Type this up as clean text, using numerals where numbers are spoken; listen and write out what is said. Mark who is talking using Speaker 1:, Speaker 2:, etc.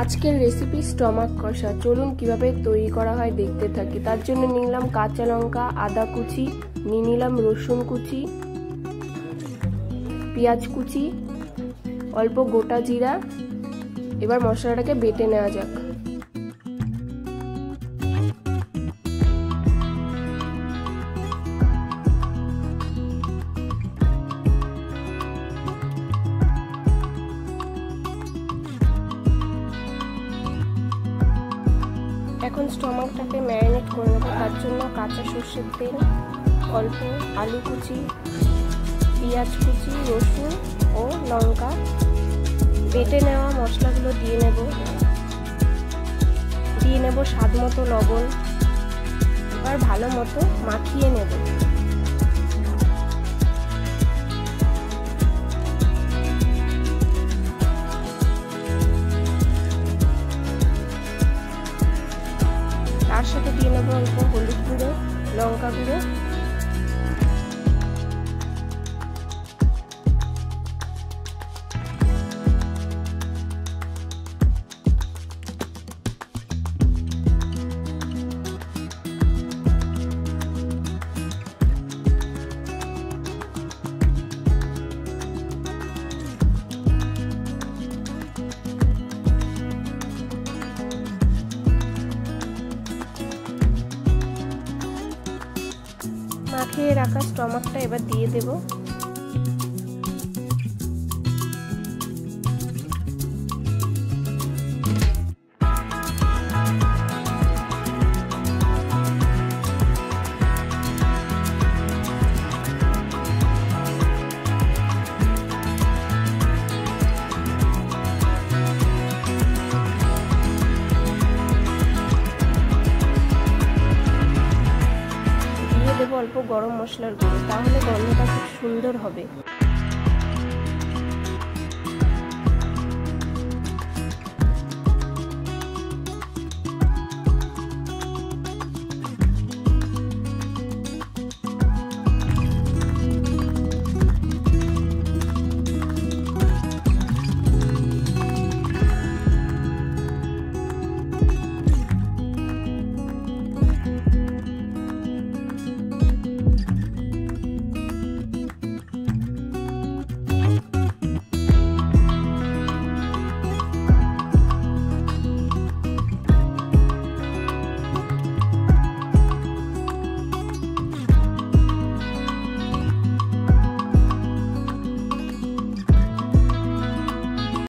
Speaker 1: আজকের recipe stomach কষা। চলুন কিভাবে তৈরি করা হয় দেখতে থাকি। তার জন্য নিলাম কাঁচা লঙ্কা, আদা কুচি, নিয়ে নিলাম রসুন কুচি, পেঁয়াজ কুচি, অল্প গোটা জিরা। এবার মশলাটাকে বেটে নেওয়া যাক। এখন স্টমাকটাকে ম্যারিনেট করে নেবো। তার জন্য কাঁচা সর্ষের তেল, অল্প আলু কুচি, পেঁয়াজ কুচি, রসুন ও লঙ্কা, বেটে নেওয়া মশলাগুলো দিয়ে নেব স্বাদ মতো লবণ। এবার ভালো মতো মাখিয়ে নেব। তার সাথে দিয়ে নেব অল্প হলুদ গুঁড়ো, লঙ্কা গুঁড়ো, মাখিয়ে রাখা স্টমাকটা এবার দিয়ে দেব। দেবো অল্প গরম মশলার গুঁড়ো, তাহলে গন্ধটা খুব সুন্দর হবে।